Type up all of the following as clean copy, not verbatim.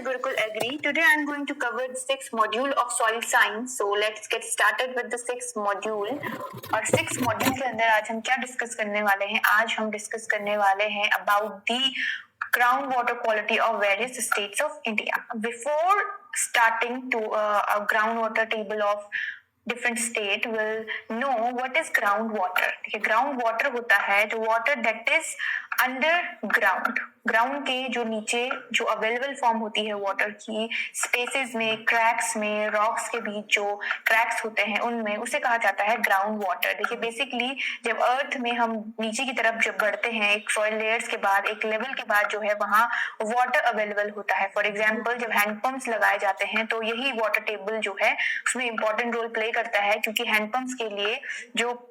Gurukul agree. Today I'm going to cover the sixth module of soil science. So let's get started with the sixth module. और sixth module के अंदर आज हम क्या discuss करने वाले हैं? आज हम डिस्कस करने वाले हैं about the groundwater quality of various states of India. Before starting to a groundwater table of different state will know what is groundwater. groundwater होता है जो water that is underground. Ground के जो नीचे जो अवेलेबल फॉर्म होती है water की स्पेसेस में, क्रैक्स में, रॉक्स के बीच जो क्रैक्स होते हैं उनमें, उसे कहा जाता है ग्राउंड वाटर. देखिए बेसिकली जब अर्थ में हम नीचे की तरफ जब बढ़ते हैं एक सॉइल लेयर्स के बाद, एक लेवल के बाद जो है वहाँ वाटर अवेलेबल होता है. फॉर एग्जाम्पल जब हैंडपंप्स लगाए जाते हैं तो यही वाटर टेबल जो है उसमें इंपॉर्टेंट रोल प्ले करता है, क्योंकि हैंडपंप्स के लिए जो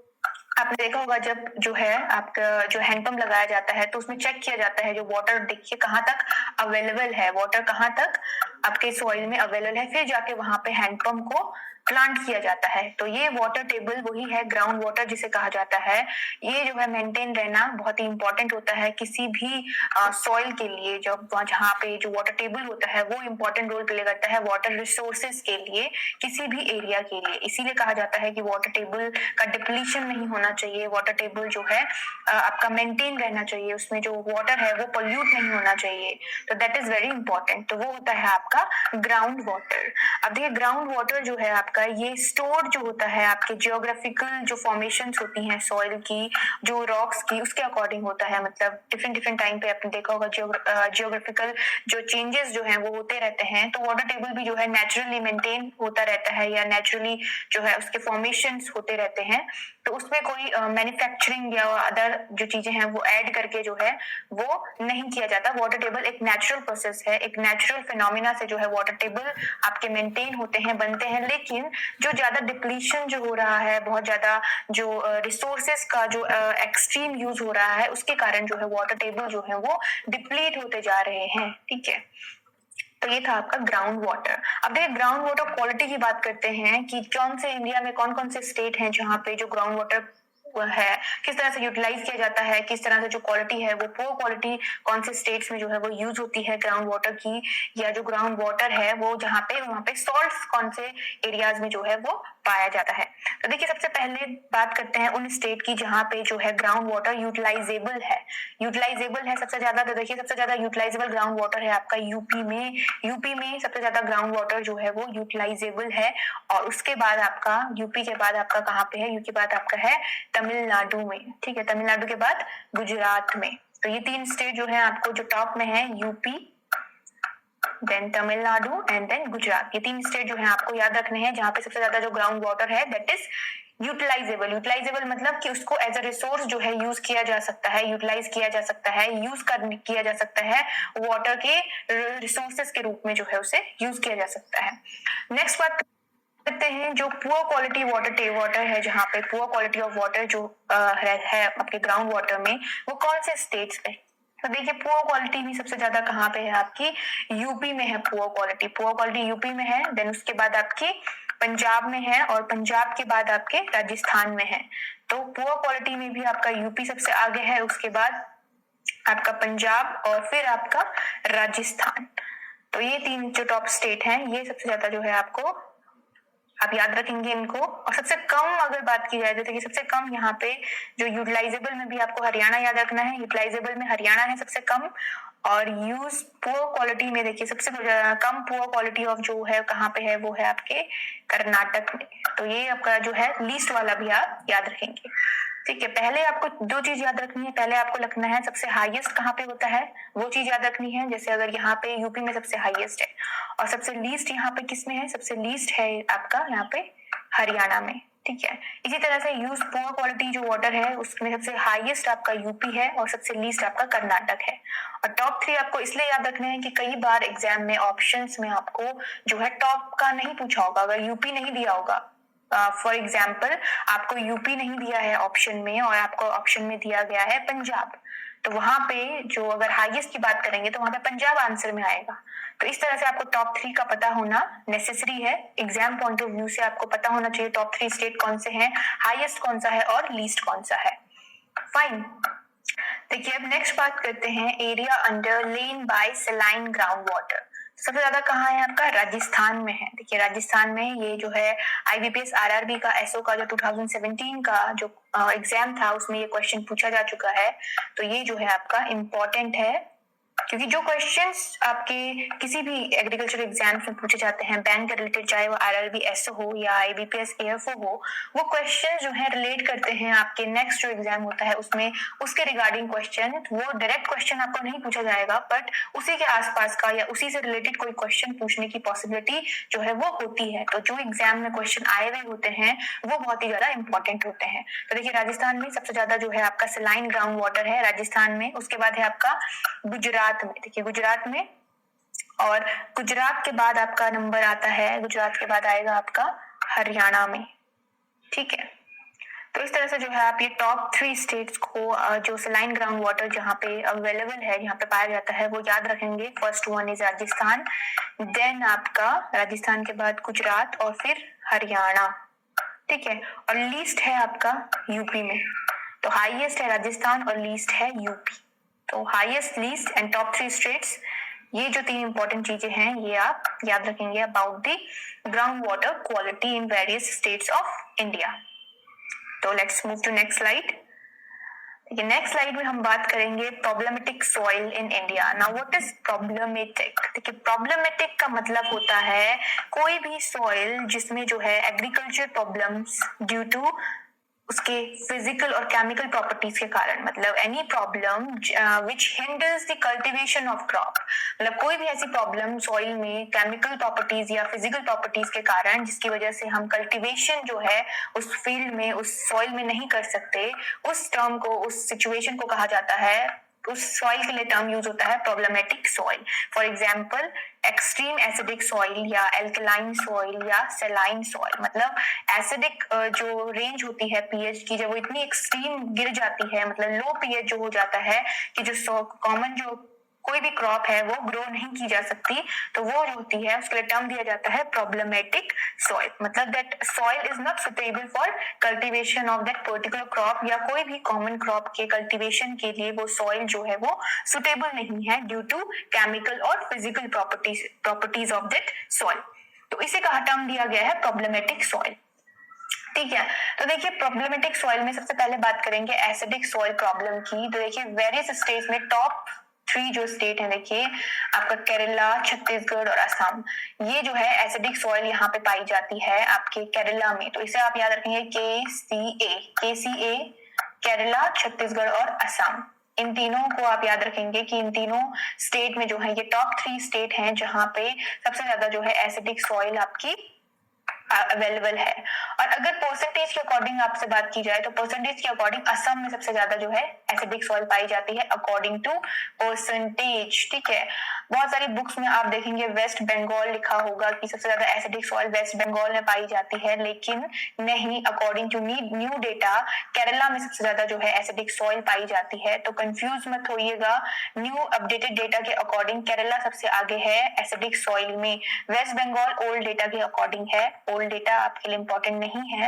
आपने देखा होगा जब जो है आपका जो हैंडपंप लगाया जाता है तो उसमें चेक किया जाता है जो वाटर, देखिए कहाँ तक अवेलेबल है, वाटर कहाँ तक आपके सॉइल में अवेलेबल है, फिर जाके वहां पे हैंडपंप को प्लांट किया जाता है. तो ये वाटर टेबल वही है ग्राउंड वाटर जिसे कहा जाता है. ये जो है मेंटेन रहना बहुत ही इंपॉर्टेंट होता है किसी भी सॉइल के लिए. जब जहाँ पे जो वाटर टेबल होता है वो इंपॉर्टेंट रोल प्ले करता है वाटर रिसोर्सेज के लिए, किसी भी एरिया के लिए. इसीलिए कहा जाता है कि वाटर टेबल का डिप्लीशन नहीं होना चाहिए, वाटर टेबल जो है आपका मेंटेन रहना चाहिए, उसमें जो वाटर है वो पोल्यूट नहीं होना चाहिए. तो दैट इज वेरी इंपॉर्टेंट. तो वो होता है आपका ग्राउंड वाटर. अब देखिए ग्राउंड वाटर जो है आपका ये स्टोर जो होता है आपके जियोग्राफिकल जो फॉर्मेशंस होती हैं सॉइल की, जो रॉक्स की, उसके अकॉर्डिंग होता है. मतलब डिफरेंट डिफरेंट टाइम पे आपने देखा होगा जियोग्राफिकल जो चेंजेस जो हैं वो होते रहते हैं. तो वाटर टेबल भी जो है नेचुरली मेंटेन होता रहता है या नेचुरली जो है उसके फॉर्मेशंस होते रहते हैं. तो उसमें कोई मैन्युफैक्चरिंग या अदर जो चीजें हैं वो ऐड करके जो है वो नहीं किया जाता. वाटर टेबल एक नेचुरल प्रोसेस है, एक नेचुरल फिनोमिना से जो है वाटर टेबल आपके मेंटेन होते हैं, बनते हैं. लेकिन जो ज्यादा डिप्लीशन जो हो रहा है, बहुत ज्यादा जो रिसोर्सेस का जो एक्सट्रीम यूज हो रहा है, उसके कारण जो है वाटर टेबल जो है वो डिप्लीट होते जा रहे हैं. ठीक है, तो ये था आपका ग्राउंड वाटर. अब देखिए ग्राउंड वाटर क्वालिटी की बात करते हैं कि कौन से इंडिया में कौन कौन से स्टेट हैं जहाँ पे जो ग्राउंड वाटर है किस तरह से यूटिलाइज किया जाता है, किस तरह से जो क्वालिटी है वो पुअर क्वालिटी कौन से स्टेट्स में जो है वो यूज होती है ग्राउंड वाटर की, या जो ग्राउंड वाटर है वो जहाँ पे वहाँ पे सॉल्ट्स कौन से एरियाज में जो है वो पाया जाता है. तो देखिए सबसे पहले बात करते हैं उन स्टेट की जहाँ पे जो है ग्राउंड वाटर यूटिलाइजेबल है. यूटिलाइजेबल है सबसे ज्यादा. तो देखिए सबसे ज्यादा यूटिलाइजेबल ग्राउंड वाटर है आपका यूपी में. यूपी में सबसे ज्यादा ग्राउंड वाटर जो है वो यूटिलाइजेबल है. और उसके बाद आपका यूपी के बाद आपका कहाँ पे है, यूपी के बाद आपका है तमिलनाडु में. ठीक है, तमिलनाडु के बाद गुजरात में. तो ये तीन स्टेट जो है आपको जो टॉप में है, UP, then Tamil Nadu and then Gujarat. ये तीन स्टेट जो है आपको याद रखने हैं जहाँ पे सबसे ज्यादा जो ग्राउंड वाटर है दैट इज यूटिलाइजेबल. यूटिलाइजेबल मतलब कि उसको एज अ रिसोर्स जो है यूज किया जा सकता है, यूटिलाइज किया जा सकता है, किया जा सकता है, वाटर के रिसोर्सेस के रूप में जो है उसे यूज किया जा सकता है. नेक्स्ट बात करते हैं जो पुअर क्वालिटी वाटर है, जहाँ पे पुअर क्वालिटी ऑफ वाटर जो है आपके ग्राउंड वाटर में, वो कौन से स्टेट्स पे. तो देखिए पुअर क्वालिटी भी सबसे ज्यादा कहाँ पे है आपकी, यूपी में है पुअर क्वालिटी यूपी में है. देन उसके बाद आपकी पंजाब में है, और पंजाब के बाद आपके राजस्थान में है. तो पुअर क्वालिटी में भी आपका यूपी सबसे आगे है, उसके बाद आपका पंजाब और फिर आपका राजस्थान. तो ये तीन जो टॉप स्टेट हैं ये सबसे ज्यादा जो है आपको आप याद रखेंगे इनको. और सबसे कम अगर बात की जाए तो देखिए सबसे कम यहाँ पे जो यूटिलाइजेबल में भी आपको हरियाणा याद रखना है. यूटिलाइजेबल में हरियाणा है सबसे कम. और यूज पुअर क्वालिटी में देखिए सबसे कम पुअर क्वालिटी ऑफ जो है कहाँ पे है, वो है आपके कर्नाटक में. तो ये आपका जो है लीस्ट वाला भी आप याद रखेंगे. ठीक है, पहले आपको दो चीज याद रखनी है. पहले आपको रखना है सबसे हाईएस्ट कहाँ पे होता है, वो चीज याद रखनी है. जैसे अगर यहाँ पे यूपी में सबसे हाईएस्ट है और सबसे लीस्ट यहाँ पे किस में है, सबसे लीस्ट है आपका यहाँ पे हरियाणा में. ठीक है, इसी तरह से यूज पुअर क्वालिटी जो वाटर है उसमें सबसे हाईएस्ट आपका यूपी है और सबसे लीस्ट आपका कर्नाटक है. और टॉप 3 आपको इसलिए याद रखने हैं कि कई बार एग्जाम में ऑप्शंस में आपको जो है टॉप का नहीं पूछा होगा. अगर यूपी नहीं दिया होगा, फॉर एग्जाम्पल आपको यूपी नहीं दिया है ऑप्शन में और आपको ऑप्शन में दिया गया है पंजाब, तो वहां पे जो अगर हाईएस्ट की बात करेंगे तो वहां पे पंजाब आंसर में आएगा. तो इस तरह से आपको टॉप 3 का पता होना नेसेसरी है. एग्जाम पॉइंट ऑफ व्यू से आपको पता होना चाहिए टॉप 3 स्टेट कौन से हैं, हाईएस्ट कौन सा है और लीस्ट कौन सा है. फाइन. देखिए अब नेक्स्ट बात करते हैं एरिया अंडर लेन बाय सलाइन ग्राउंड वाटर. सबसे ज्यादा कहाँ है आपका, राजस्थान में है। देखिए राजस्थान में ये जो है IBPS RRB का एसओ का जो 2017 का जो एग्जाम था उसमें ये क्वेश्चन पूछा जा चुका है। तो ये जो है आपका इम्पोर्टेंट है, क्योंकि जो क्वेश्चंस आपके किसी भी एग्रीकल्चर एग्जाम्स में पूछे जाते हैं बैंक के रिलेटेड, चाहे वो RRB एसओ हो या IBPS AFO हो, वो क्वेश्चन जो है रिलेट करते हैं आपके नेक्स्ट जो एग्जाम होता है उसमें, उसके रिगार्डिंग क्वेश्चन। वो डायरेक्ट क्वेश्चन आपको नहीं पूछा जाएगा, बट उसी के आसपास का या उसी से रिलेटेड कोई क्वेश्चन पूछने की पॉसिबिलिटी जो है वो होती है। तो जो एग्जाम में क्वेश्चन आए हुए होते हैं वो बहुत ही ज्यादा इंपॉर्टेंट होते हैं। तो देखिए राजस्थान में सबसे ज्यादा जो है आपका सलाइन ग्राउंड वाटर है राजस्थान में। उसके बाद है आपका गुजरात में, देखिए गुजरात में, और गुजरात के बाद आपका नंबर आता है, गुजरात के बाद आएगा आपका हरियाणा में। ठीक है, तो इस तरह से जो है आप ये टॉप 3 स्टेट्स को जो सलाइन ग्राउंड वाटर जहाँ पे अवेलेबल है, जहाँ पे पाया जाता है, वो याद रखेंगे। First one is Rajasthan, then आपका राजस्थान के बाद गुजरात और फिर हरियाणा। ठीक है, और लीस्ट है आपका यूपी में। तो हाईएस्ट है राजस्थान और लीस्ट है यूपी। तो highest, least and top 3 states, ये जो 3 इंपॉर्टेंट चीजें हैं ये आप याद रखेंगे about the ground water quality in various states of India. तो let's move to next slide. देखिए नेक्स्ट स्लाइड में हम बात करेंगे problematic soil in India. Now what is problematic? देखिए प्रॉब्लमेटिक का मतलब होता है कोई भी सॉइल जिसमें जो है एग्रीकल्चर प्रॉब्लम्स ड्यू टू उसके फिजिकल और केमिकल प्रॉपर्टीज के कारण, मतलब any problem which hinders the cultivation of crop, मतलब कोई भी ऐसी प्रॉब्लम सॉइल में केमिकल प्रॉपर्टीज या फिजिकल प्रॉपर्टीज के कारण जिसकी वजह से हम कल्टीवेशन जो है उस फील्ड में, उस सॉइल में नहीं कर सकते, उस टर्म को, उस सिचुएशन को कहा जाता है, उस सॉइल के लिए टर्म यूज होता है problematic soil. For example extreme acidic soil या एल्कलाइन सॉइल या सेलाइन सॉइल, मतलब एसिडिक जो रेंज होती है पीएच की, जब वो इतनी एक्सट्रीम गिर जाती है, मतलब लो पीएच जो हो जाता है कि जो कॉमन जो कोई भी क्रॉप है वो ग्रो नहीं की जा सकती, तो वो जो होती है उसके लिए टर्म दिया जाता है प्रॉब्लमेटिक सॉइल। मतलब that soil is not suitable for cultivation of that particular crop, या कोई भी कॉमन क्रॉप के कल्टीवेशन के लिए वो सॉइल जो है वो सुटेबल नहीं है ड्यू टू केमिकल और physical properties of that soil. तो इसे कहा टर्म दिया गया है प्रॉब्लमेटिक सॉइल। ठीक है, तो देखिए प्रॉब्लमेटिक सॉइल में सबसे पहले बात करेंगे एसिडिक सॉइल प्रॉब्लम की। तो देखिए वेरियस स्टेट्स में टॉप 3 जो स्टेट है, देखिए आपका केरला, छत्तीसगढ़ और असम, ये जो है एसिडिक सॉइल यहाँ पे पाई जाती है आपके केरला में। तो इसे आप याद रखेंगे KCA, केरला, छत्तीसगढ़ और असम। इन तीनों को आप याद रखेंगे कि इन तीनों स्टेट में जो है ये टॉप 3 स्टेट हैं जहां पे सबसे ज्यादा जो है एसिडिक सॉइल आपकी अवेलेबल है। और अगर परसेंटेज के अकॉर्डिंग आपसे बात की जाए तो परसेंटेज के अकॉर्डिंग असम में सबसे ज्यादा जो है एसिडिक सॉइल पाई जाती है अकॉर्डिंग टू परसेंटेज। ठीक है, बहुत सारी बुक्स में आप देखेंगे वेस्ट बंगाल लिखा होगा कि सबसे ज्यादा एसिडिक सॉइल वेस्ट बंगाल में पाई जाती है, लेकिन नहीं, according to new data Kerala में सबसे ज्यादा जो है एसिडिक सॉइल पाई जाती है। तो कंफ्यूज मत होइएगा, न्यू अपडेटेड डेटा के अकॉर्डिंग केरला सबसे आगे है एसिडिक सॉइल में, वेस्ट बंगाल ओल्ड डेटा के अकॉर्डिंग है। ओल्ड डेटा आपके लिए इंपॉर्टेंट नहीं है,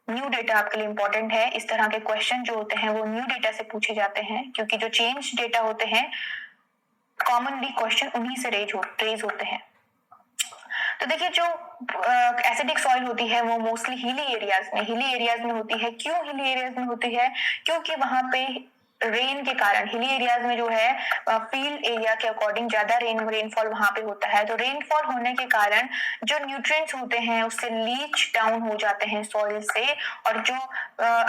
न्यू डेटा आपके लिए इंपॉर्टेंट है। इस तरह के क्वेश्चन जो होते हैं वो न्यू डेटा से पूछे जाते हैं, क्योंकि जो चेंज डेटा होते हैं कॉमनली क्वेश्चन उन्हीं से रेज होते हैं। तो देखिए जो एसिडिक सॉइल होती है वो मोस्टली हिली एरियाज में होती है। क्यों हिली एरियाज में होती है? क्योंकि वहां पे रेन के कारण, हिली एरियाज में जो है फील्ड एरिया के अकॉर्डिंग ज्यादा रेनफॉल वहां पे होता है। तो रेनफॉल होने के कारण जो न्यूट्रिएंट्स होते हैं उससे लीच डाउन हो जाते हैं सॉइल से, और जो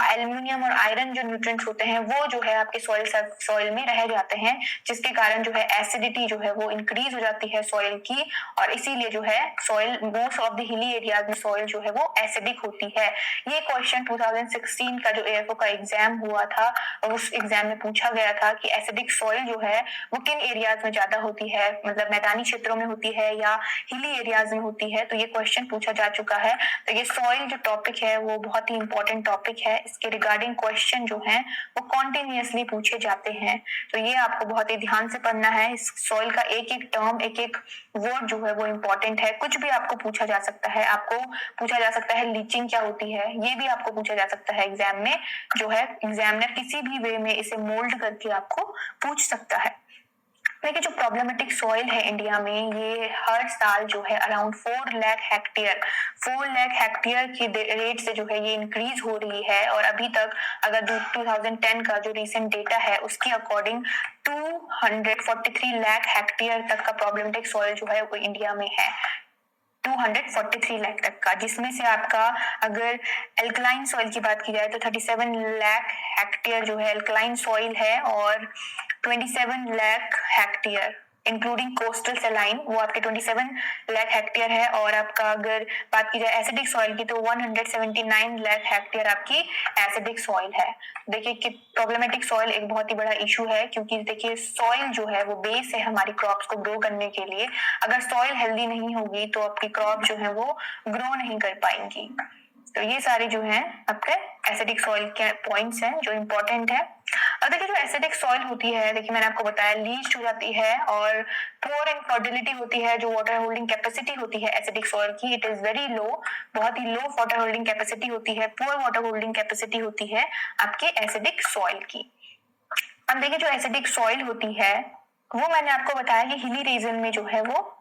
एल्यूमिनियम और आयरन जो न्यूट्रिएंट्स होते हैं वो जो है आपके सॉइल में रह जाते हैं, जिसके कारण जो है एसिडिटी जो है वो इंक्रीज हो जाती है सॉइल की, और इसीलिए जो है soil most of the hilly areas में सॉइल जो है वो एसिडिक होती है। ये क्वेश्चन 2016 का जो AFO का एग्जाम हुआ था उस एग्जाम में पूछा गया था कि एसिडिक सॉइल जो है वो किन एरियाज में ज्यादा होती है, मतलब मैदानी क्षेत्रों में होती है या हिली एरियाज में होती है। तो ये क्वेश्चन पूछा जा चुका है। तो ये सॉइल जो टॉपिक है वो बहुत ही इंपॉर्टेंट टॉपिक है, इसके रिगार्डिंग क्वेश्चन जो है वो कॉन्टिन्यूसली पूछे जाते हैं। तो ये आपको बहुत ही ध्यान से पढ़ना है। इस सॉइल का एक एक टर्म, एक एक वर्ड जो है वो इंपॉर्टेंट है। कुछ भी आपको पूछा जा सकता है, आपको पूछा जा सकता है लीचिंग क्या होती है, ये भी आपको पूछा जा सकता है एग्जाम में, जो है एग्जामिनर किसी भी वे में इसे मोल्ड करके आपको पूछ सकता है। देखिए जो प्रॉब्लमेटिक सॉइल है इंडिया में, ये हर साल जो है अराउंड 4 लाख हेक्टेयर की रेट से जो है ये इंक्रीज हो रही है। और अभी तक अगर 2010 का जो रिसेंट डेटा है उसके अकॉर्डिंग 243 लाख हेक्टेयर तक का प्रॉब्लमेटिक सॉइल जो है वो इंडिया में है, 243 लाख तक का, जिसमें से आपका अगर एल्कलाइन सॉइल की बात की जाए तो 37 लाख हेक्टेयर जो है एल्कलाइन सॉइल है, और 27 lakh hectare including coastal saline वो आपके 27 लाख हेक्टेयर है। और आपका अगर बात की जाए एसिडिक सॉइल की तो 179 लाख हेक्टेयर आपकी एसिडिक सॉइल है। देखिए कि प्रॉब्लमेटिक सॉइल एक बहुत ही बड़ा इशू है, क्योंकि देखिए सॉइल जो है वो बेस है हमारी क्रॉप्स को ग्रो करने के लिए। अगर सॉइल हेल्दी नहीं होगी तो आपकी क्रॉप जो है वो ग्रो नहीं कर पाएंगी। तो ये सारे जो हैं आपके एसिडिक सॉइल के पॉइंट्स हैं जो इम्पोर्टेंट है। अब देखिए जो एसिडिक सॉइल होती है, देखिए मैंने आपको बताया लीच्ड हो जाती है, और पुअर इन फर्टिलिटी होती है, जो वाटर होल्डिंग कैपेसिटी होती है एसिडिक सॉइल की इट इज वेरी लो, बहुत ही लो वाटर होल्डिंग कैपेसिटी होती है, पुअर वाटर होल्डिंग कैपेसिटी होती है आपके एसिडिक सॉइल की। अब देखिए जो एसिडिक सॉइल होती है वो मैंने आपको बताया कि हिली रीजन में जो है वो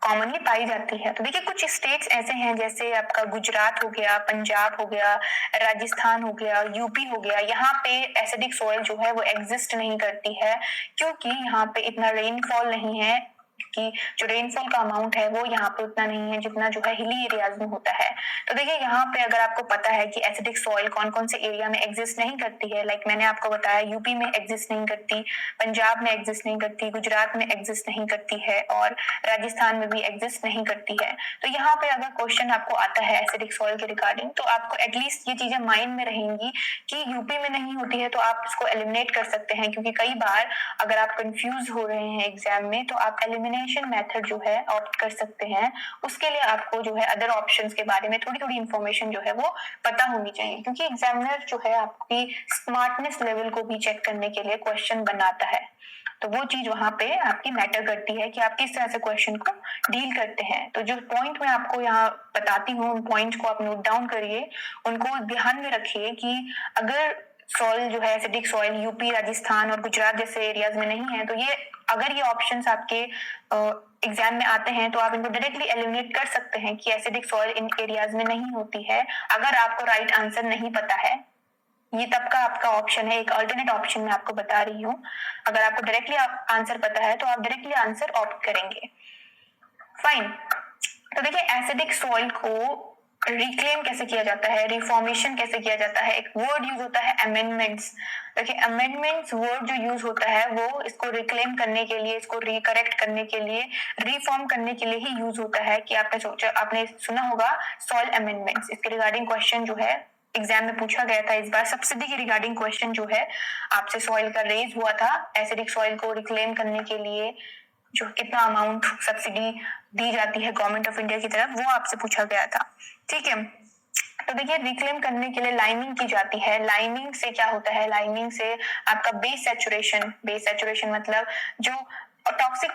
कॉमनली पाई जाती है। तो देखिए कुछ स्टेट्स ऐसे हैं जैसे आपका गुजरात हो गया, पंजाब हो गया, राजस्थान हो गया, यूपी हो गया, यहाँ पे एसिडिक सॉइल जो है वो एग्जिस्ट नहीं करती है, क्योंकि यहाँ पे इतना रेनफॉल नहीं है, कि जो रेनफॉल का अमाउंट है वो यहाँ पे उतना नहीं है जितना जो है हिली एरियाज में होता है। तो देखिए यहाँ पे अगर आपको पता है कि एसिडिक सॉइल कौन कौन से एरिया में एग्जिस्ट नहीं करती है, लाइक मैंने आपको बताया यूपी में एग्जिस्ट नहीं करती, पंजाब में एग्जिस्ट नहीं करती, गुजरात में एग्जिस्ट नहीं करती है, और राजस्थान में भी एग्जिस्ट नहीं करती है। तो यहाँ पे अगर क्वेश्चन आपको आता है एसिडिक सॉइल के रिगार्डिंग तो आपको एटलीस्ट ये चीजें माइंड में रहेंगी कि यूपी में नहीं होती है तो आप इसको एलिमिनेट कर सकते हैं, क्योंकि कई बार अगर आप कंफ्यूज हो रहे हैं एग्जाम में तो आप एलिमिनेशन मेथड जो है ऑप्ट कर सकते हैं। उसके लिए आपको जो है अदर ऑप्शंस के बारे में थोड़ी थोड़ी इंफॉर्मेशन जो है वो पता होनी चाहिए, क्योंकि एग्जामिनर जो है आपकी स्मार्टनेस लेवल को भी चेक करने के लिए क्वेश्चन बनाता है। तो वो चीज वहां पे आपकी मैटर करती है कि आप किस तरह से क्वेश्चन को डील करते हैं। तो जो पॉइंट मैं आपको यहाँ बताती हूँ उन पॉइंट्स को आप नोट डाउन करिए, उनको ध्यान में रखिए कि अगर सॉइल जो है एसिडिक सॉइल यूपी, राजस्थान और गुजरात जैसे एरियाज में नहीं है तो ये अगर ये ऑप्शंस आपके एग्जाम में आते हैं तो आप इनको डायरेक्टली एलिमिनेट कर सकते हैं कि एसिडिक सॉइल इन एरियाज में नहीं होती है। अगर आपको राइट आंसर नहीं पता है, ये तब का आपका ऑप्शन है, एक अल्टरनेट ऑप्शन मैं आपको बता रही हूँ। अगर आपको डायरेक्टली आंसर पता है तो आप डायरेक्टली आंसर ऑप्ट करेंगे। फाइन। तो देखिए एसिडिक सॉइल को रिक्लेम कैसे किया जाता है, रिफॉर्मेशन कैसे किया जाता है, एक वर्ड यूज होता है अमेंडमेंट्स। देखिए अमेंडमेंट्स वर्ड जो यूज होता है वो इसको रिक्लेम करने के लिए, इसको रिकरेक्ट करने के लिए, रिफॉर्म करने के लिए ही यूज होता है। कि आपने सुना होगा सॉइल अमेंडमेंट्स, इसके रिगार्डिंग क्वेश्चन जो है एग्जाम में पूछा गया था इस बार। सब्सिडी के रिगार्डिंग क्वेश्चन जो है आपसे सॉइल का रेज हुआ था, एसिडिक सॉइल को रिक्लेम करने के लिए जो कितना अमाउंट सब्सिडी दी जाती है गवर्नमेंट ऑफ इंडिया की तरफ, वो आपसे पूछा गया था। ठीक है, तो देखिए रिक्लेम करने के लिए लाइमिंग की जाती है। लाइमिंग से क्या होता है, लाइमिंग से आपका बेस सैचुरेशन मतलब जो टॉक्सिक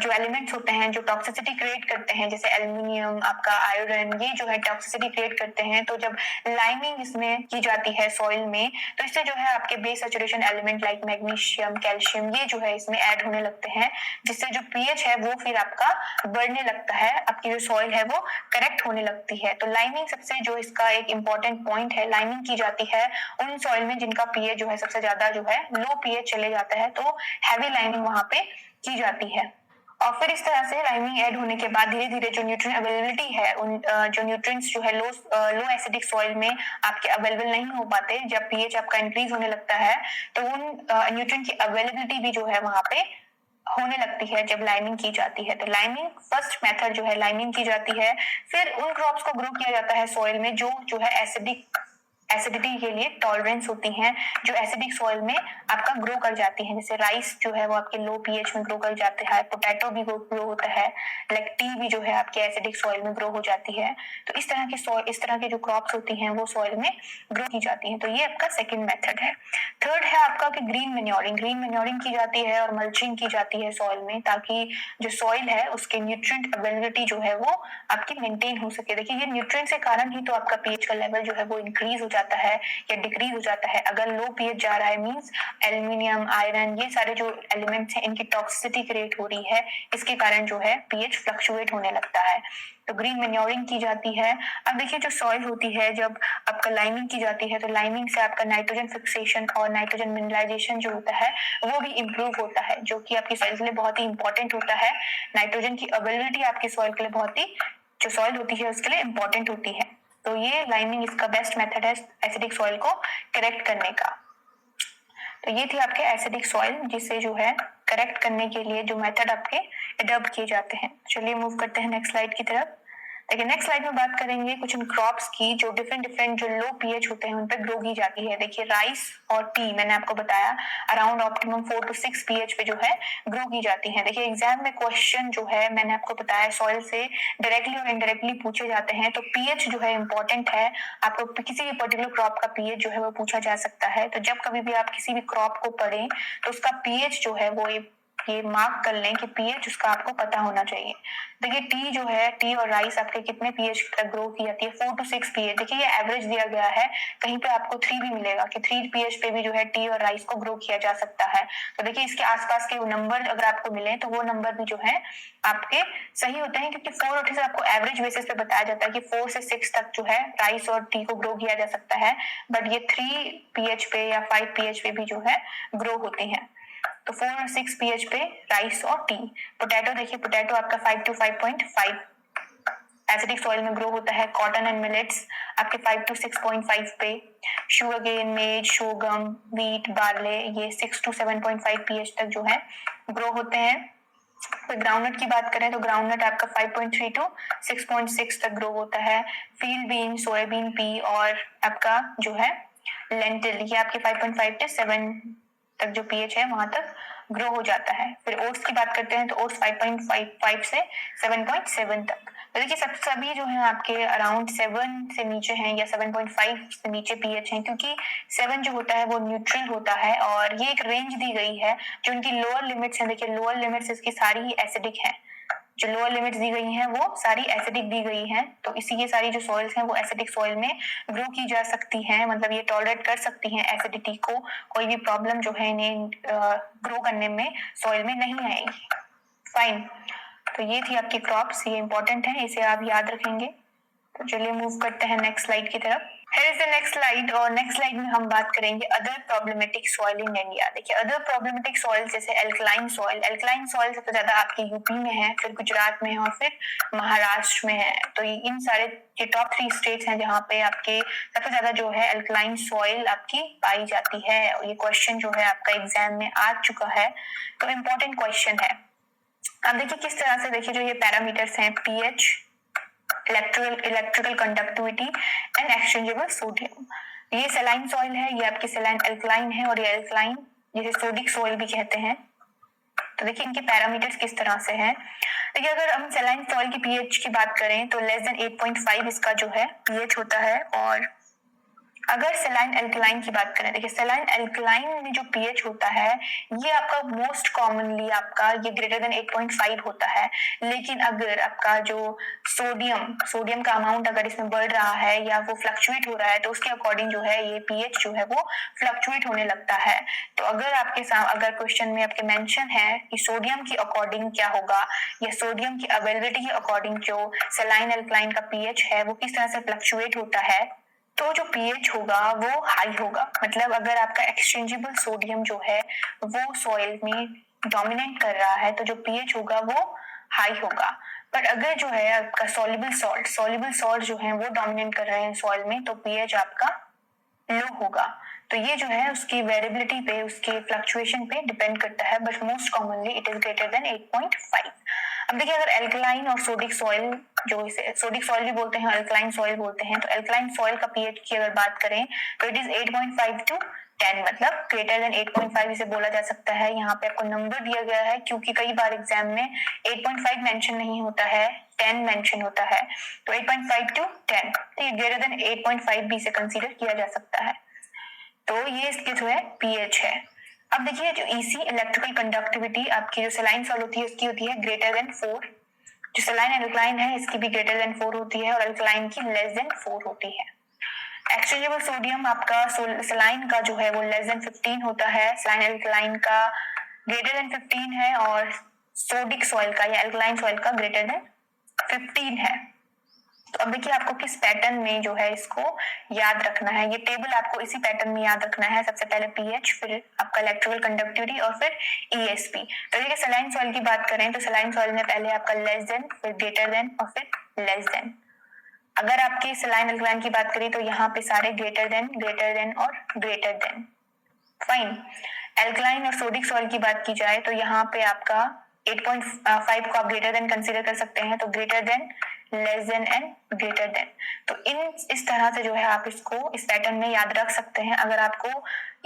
जो एलिमेंट्स होते हैं जो टॉक्सिसिटी क्रिएट करते हैं, जैसे एल्युमिनियम, आपका आयरन, ये जो है टॉक्सिसिटी क्रिएट करते हैं। तो जब लाइमिंग इसमें की जाती है सॉइल में तो इससे जो है आपके base saturation element like magnesium, calcium, ये जो है इसमें ऐड होने लगते हैं, जिससे जो पीएच है वो फिर आपका बढ़ने लगता है, आपकी जो सॉइल है वो करेक्ट होने लगती है। तो लाइमिंग सबसे जो इसका एक इम्पॉर्टेंट पॉइंट है, लाइमिंग की जाती है उन सॉइल में जिनका पीएच जो है सबसे ज्यादा जो है लो पीएच चले जाता है, तो हैवी लाइमिंग वहां पे की जाती है। और फिर इस तरह से लाइमिंग ऐड होने के बाद धीरे धीरे जो न्यूट्रिएंट अवेलेबिलिटी है, उन जो न्यूट्रिएंट्स जो है लो एसिडिक सॉइल में आपके अवेलेबल नहीं हो पाते, जब पीएच आपका इंक्रीज होने लगता है तो उन न्यूट्रिएंट की अवेलेबिलिटी भी जो है वहां पे होने लगती है जब लाइमिंग की जाती है। तो लाइमिंग फर्स्ट मेथड जो है लाइमिंग की जाती है। फिर उन क्रॉप्स को ग्रो किया जाता है सॉइल में जो है एसिडिटी के लिए टॉलरेंस होती हैं, जो एसिडिक सॉइल में आपका ग्रो कर जाती हैं। जैसे राइस जो है वो आपके लो पीएच में ग्रो कर जाते हैं, पोटैटो भी ग्रो होता है, लाइक टी भी जो है आपके एसिडिक सॉइल में ग्रो हो जाती है। तो इस तरह के जो क्रॉप्स होती हैं वो सॉइल में ग्रो की जाती हैं। तो ये आपका सेकेंड मेथड है। थर्ड है आपका कि ग्रीन मैन्योरिंग की जाती है और मल्चिंग की जाती है सॉइल में, ताकि जो सॉइल है उसके न्यूट्रिएंट अवेलेबिलिटी जो है वो आपकी मेंटेन हो सके। देखिए ये न्यूट्रिएंट्स के कारण ही तो आपका पीएच का लेवल जो है वो इंक्रीज हो जाता है या डिक्रीज हो जाता है। अगर लो पीएच जा रहा है मींस एल्यूमिनियम, आयरन, ये सारे जो एलिमेंट्स हैं इनकी टॉक्सिसिटी क्रिएट हो रही है, इसके कारण जो है पीएच फ्लक्चुएट होने लगता है। तो ग्रीन मैन्योरिंग की जाती है। अब देखिए जो सॉइल होती है, जब आपका लाइमिंग की जाती है तो लाइमिंग से आपका नाइट्रोजन फिक्सेशन और नाइट्रोजन मिनरलाइजेशन जो होता है वो भी इम्प्रूव होता है, जो कि आपकी सॉइल के लिए बहुत ही इंपॉर्टेंट होता है। नाइट्रोजन की अवेलेबिलिटी आपकी सॉइल के लिए बहुत ही, जो सॉइल होती है उसके लिए इंपॉर्टेंट होती है। तो ये लाइमिंग इसका बेस्ट मेथड है एसिडिक सॉइल को करेक्ट करने का। तो ये थी आपके एसिडिक सॉइल, जिसे जो है करेक्ट करने के लिए जो मेथड आपके अडॉप्ट किए जाते हैं। चलिए मूव करते हैं नेक्स्ट स्लाइड की तरफ। देखिए नेक्स्ट स्लाइड में बात करेंगे कुछ उन क्रॉप्स की जो डिफरेंट जो लो पीएच होते हैं उन पे ग्रो की जाती है। देखिए राइस और टी मैंने आपको बताया अराउंड ऑप्टिमम 4 to 6 पीएच पे जो है ग्रो की जाती है। देखिए एग्जाम में क्वेश्चन जो है मैंने आपको बताया सॉइल से डायरेक्टली और इनडायरेक्टली पूछे जाते हैं, तो पीएच जो है इंपॉर्टेंट है। आपको किसी भी पर्टिकुलर क्रॉप का पीएच जो है वो पूछा जा सकता है। तो जब कभी भी आप किसी भी क्रॉप को पढ़ें तो उसका पीएच जो है वो ये मार्क कर लें कि पीएच उसका आपको पता होना चाहिए। देखिए टी जो है, टी और राइस आपके कितने पीएच तक ग्रो की जाती है? 4 to 6 पीएच। देखिए ये एवरेज दिया गया है, कहीं पे आपको 3 भी मिलेगा कि 3 पीएच पे भी जो है टी और राइस को ग्रो किया जा सकता है। तो देखिए इसके आसपास के नंबर अगर आपको मिले तो वो नंबर भी जो है आपके सही होते हैं, क्योंकि 4 और 6 आपको एवरेज बेसिस पे बताया जाता है कि 4 से 6 तक जो है राइस और टी को ग्रो किया जा सकता है, बट ये 3 पीएच पे या 5 पीएच पे भी जो है ग्रो होते हैं। तो 4 और 6 पीएच पे राइस और टी। पोटैटो, देखिए पोटैटो आपका 5 to 5.5 एसिडिक सॉइल में ग्रो होता है। कॉटन एंड मिलेट्स आपके 5 to 6.5 पे। शुगरकेन, मेज, शोगम, व्हीट, बार्ले ये 6 to 7.5 पीएच तक जो है ग्रो होते हैं। फिर ग्राउंडनट की बात करें तो ग्राउंडनट आपका 5.3 to 6.6 तक ग्रो होता है। फील्ड बीन, सोयाबीन, पी और आपका जो है लेंटिल ये आपके 5.5 to 7 तक जो पीएच है वहां तक ग्रो हो जाता है। फिर ओट्स की बात करते हैं तो ओट्स 5.5 से 7.7 तक। तो देखिए सभी जो है आपके अराउंड 7 से नीचे हैं या 7.5 से नीचे पीएच हैं, क्योंकि 7 जो होता है वो न्यूट्रल होता है और ये एक रेंज दी गई है। जो उनकी लोअर लिमिट्स हैं, देखिए लोअर लिमिट्स इसकी सारी ही एसिडिक है। जो लोअर लिमिट्स दी गई हैं वो सारी एसिडिक दी गई हैं, तो इसी ये सारी जो सॉइल्स हैं वो एसिडिक सॉइल में ग्रो की जा सकती हैं, मतलब ये टॉलरेट कर सकती हैं एसिडिटी को। कोई भी प्रॉब्लम जो है इन्हें ग्रो करने में सॉइल में नहीं आएगी। फाइन, तो ये थी आपकी क्रॉप्स, ये इंपॉर्टेंट है, इसे आप याद रखेंगे। तो चलिए मूव करते हैं नेक्स्ट स्लाइड की तरफ। Here is the next slide और नेक्स्ट स्लाइड में हम बात करेंगे other problematic soil in India. देखिए अदर प्रॉब्लमेटिक सॉइल जैसे एल्कलाइन सॉइल सबसे ज्यादा आपके यूपी में है, फिर गुजरात में है और फिर महाराष्ट्र में है। तो इन सारे ये टॉप 3 स्टेट्स हैं जहाँ पे आपके सबसे ज्यादा जो है एल्कलाइन सॉइल आपकी पाई जाती है। और ये क्वेश्चन जो है आपका एग्जाम में आ चुका है, तो इम्पोर्टेंट क्वेश्चन है। अब देखिए किस तरह से, देखिए जो ये पैरामीटर्स हैं pH, electrical conductivity and exchangeable sodium. ये सलाइन सॉइल है, ये आपकी सलाइन एल्कलाइन है और ये एल्कलाइन जिसे सोडिक सॉइल भी कहते हैं। तो देखिए इनके पैरामीटर्स किस तरह से हैं। देखिए अगर हम सलाइन सॉइल की पीएच की बात करें तो लेस देन 8.5 इसका जो है पीएच होता है। और अगर सलाइन एल्कलाइन की बात करें, देखिए सलाइन एल्कलाइन में जो पीएच होता है ये आपका मोस्ट कॉमनली आपका ये ग्रेटर देन 8.5 होता है। लेकिन अगर आपका जो सोडियम का अमाउंट अगर इसमें बढ़ रहा है या वो फ्लक्चुएट हो रहा है तो उसके अकॉर्डिंग जो है ये पीएच जो है वो फ्लक्चुएट होने लगता है। तो अगर क्वेश्चन में आपके मेंशन है कि सोडियम की अकॉर्डिंग क्या होगा या सोडियम की अवेलेबिलिटी के अकॉर्डिंग जो सलाइन एल्कलाइन का पीएच है वो किस तरह से फ्लक्चुएट होता है, तो जो पीएच होगा वो हाई होगा। मतलब अगर आपका एक्सचेंजेबल सोडियम जो है वो सॉइल में डोमिनेट कर रहा है तो जो पीएच होगा वो हाई होगा। पर अगर जो है आपका सॉल्युबल सॉल्ट जो है वो डोमिनेट कर रहे हैं सॉइल में तो पीएच आपका लो होगा। तो ये जो है उसकी वेरिएबिलिटी पे, उसके फ्लक्चुएशन पे डिपेंड करता है, but most commonly it is greater than 8.5। अब देखिए अगर एल्कलाइन और सोडिक सॉइल, जो इसे सोडिक सॉइल भी बोलते हैं, अल्कलाइन सॉइल बोलते हैं, तो एल्कलाइन सॉइल का पीएच की अगर बात करें तो इट इज 8.5 to 10 मतलब ग्रेटर देन 8.5 इसे बोला जा सकता है। यहाँ पे आपको नंबर दिया गया है क्योंकि कई बार एग्जाम में 8.5 मेंशन नहीं होता है, 10 मेंशन होता है, तो 8.5 to 10, तो ये ग्रेटर देन 8.5 भी इसे कंसीडर किया जा सकता है। तो ये इसके जो है पीएच है। अब देखिए जो ईसी इलेक्ट्रिकल कंडक्टिविटी आपकी जो सलाइन सॉल्ट होती है उसकी होती है ग्रेटर देन 4, जो सलाइन एल्कलाइन है इसकी भी ग्रेटर देन 4 होती है और एल्कलाइन की लेस देन 4 होती है। एक्सचेंजेबल सोडियम आपका सलाइन का जो है वो लेस देन 15 होता है, सलाइन एल्कलाइन का ग्रेटर देन 15 है और सोडिक सॉइल का या एल्कलाइन सॉइल का ग्रेटर देन 15 है। तो अब देखिए आपको किस पैटर्न में जो है इसको याद रखना है, ये टेबल आपको इसी पैटर्न में याद रखना है। सबसे पहले पीएच, फिर आपका इलेक्ट्रिकल कंडक्टिविटी और फिर ईएसपी। तो देखिए सलाइन सॉइल की बात करें तो सलाइन सॉइल में पहले आपका लेस देन, फिर ग्रेटर देन और फिर लेस देन। अगर आपके सलाइन एल्कलाइन की बात करें तो यहाँ पे सारे ग्रेटर देन और ग्रेटर देन। फाइन। एल्कलाइन और सोडिक सॉइल की बात की जाए तो यहाँ पे आपका 8.5 को आप ग्रेटर देन कंसीडर कर सकते हैं, तो greater than, less than and greater than. तो इस तरह से जो है आप इसको इस पैटर्न में याद रख सकते हैं। अगर आपको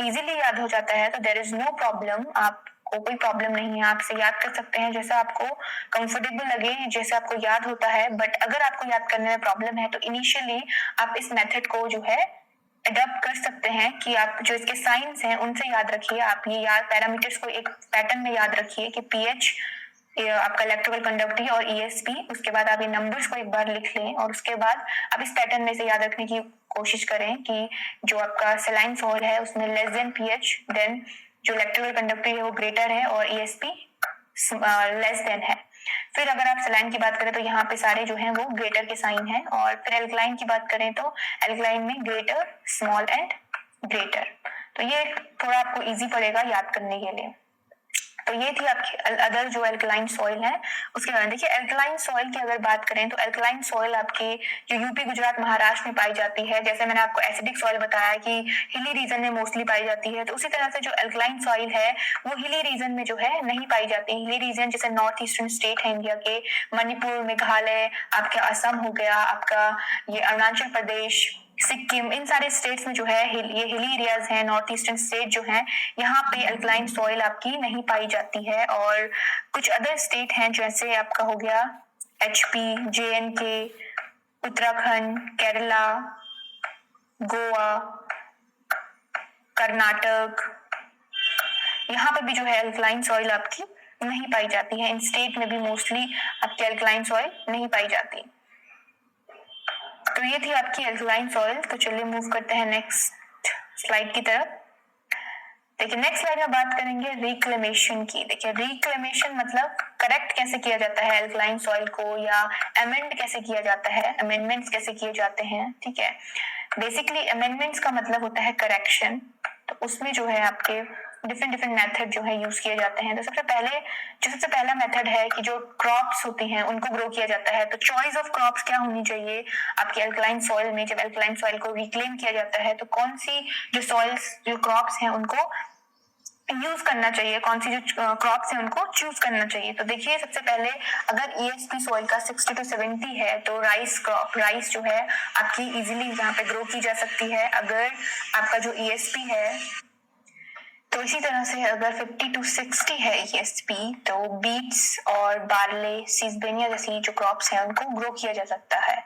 इजीली याद हो जाता है तो देयर इज नो प्रॉब्लम, आपको कोई प्रॉब्लम नहीं है, आप इसे याद कर सकते हैं जैसा आपको कंफर्टेबल लगे, जैसे आपको याद होता है। बट अगर आपको याद करने में प्रॉब्लम है तो इनिशियली आप इस मेथड को जो है अडॉप्ट कर सकते हैं कि आप जो इसके साइंस हैं उनसे याद रखिए। आप ये याद पैरामीटर्स को एक पैटर्न में याद रखिए कि पीएच आपका इलेक्ट्रिकल कंडक्टिविटी और ईएसपी, उसके बाद आप ये नंबर्स को एक बार लिख लें और उसके बाद आप इस पैटर्न में से याद रखने की कोशिश करें कि जो आपका सलाइन सॉइल है उसमें लेस देन पीएच, देन जो इलेक्ट्रिकल कंडक्टिविटी है वो ग्रेटर है और ईएसपी लेस देन है। फिर अगर आप सलाइन की बात करें तो यहाँ पे सारे जो हैं वो ग्रेटर के साइन हैं। और फिर एल्कलाइन की बात करें तो एल्कलाइन में ग्रेटर, स्मॉल एंड ग्रेटर। तो ये थोड़ा आपको इजी पड़ेगा याद करने के लिए। तो ये थी आपकी अदर जो एल्कलाइन सॉइल है उसके बारे में। देखिए एल्कलाइन सॉइल की अगर बात करें तो एल्कलाइन सॉइल आपके जो यूपी, गुजरात, महाराष्ट्र में पाई जाती है। जैसे मैंने आपको एसिडिक सॉइल बताया कि हिली रीजन में मोस्टली पाई जाती है, तो उसी तरह से जो एल्कलाइन सॉइल है वो हिली रीजन में जो है नहीं पाई जाती। हिली रीजन जैसे नॉर्थ ईस्टर्न स्टेट है इंडिया के, मणिपुर, मेघालय, आपके असम हो गया, आपका ये अरुणाचल प्रदेश, सिक्किम, इन सारे स्टेट्स में जो है ये हिली एरियाज हैं, नॉर्थ ईस्टर्न स्टेट जो हैं, यहाँ पे अल्कलाइन सॉइल आपकी नहीं पाई जाती है। और कुछ अदर स्टेट हैं जैसे आपका हो गया एचपी, जेएनके, उत्तराखंड, केरला, गोवा, कर्नाटक, यहाँ पे भी जो है अल्कलाइन सॉइल आपकी नहीं पाई जाती है। इन स्टेट में भी मोस्टली आपकी अल्कलाइन सॉइल नहीं पाई जाती। तो ये थी आपकी एल्कलाइन सॉइल। तो चलिए मूव करते हैं नेक्स्ट स्लाइड की तरफ। देखिए नेक्स्ट स्लाइड में बात करेंगे रिक्लेमेशन की। देखिए रिक्लेमेशन मतलब करेक्ट कैसे किया जाता है एल्कलाइन सॉइल को, या अमेंड कैसे किया जाता है, अमेंडमेंट्स कैसे किए जाते हैं। ठीक है, बेसिकली अमेंडमेंट्स का मतलब होता है करेक्शन। तो उसमें जो है आपके डिफरेंट मेथड जो है यूज किए जाते हैं। तो सबसे पहला मेथड है कि जो क्रॉप्स होती हैं उनको ग्रो किया जाता है। तो चॉइस ऑफ क्रॉप्स क्या होनी चाहिए आपके अल्कलाइन सॉइल में। जब अल्कलाइन सॉइल को रिक्लेम किया जाता है तो कौन सी जो क्रॉप्स हैं उनको यूज करना चाहिए, कौन सी जो क्रॉप्स हैं उनको चूज करना चाहिए। तो देखिए सबसे पहले अगर ईएसपी सॉइल का 60 to 70 है तो राइस जो है आपकी इजीली यहाँ पे ग्रो की जा सकती है। अगर आपका जो ईएसपी है तो इसी तरह से अगर 50 to 60 है ईएसपी तो बीट्स और बार्ले, सीजबेनिया जैसी जो क्रॉप्स हैं उनको ग्रो किया जा सकता है।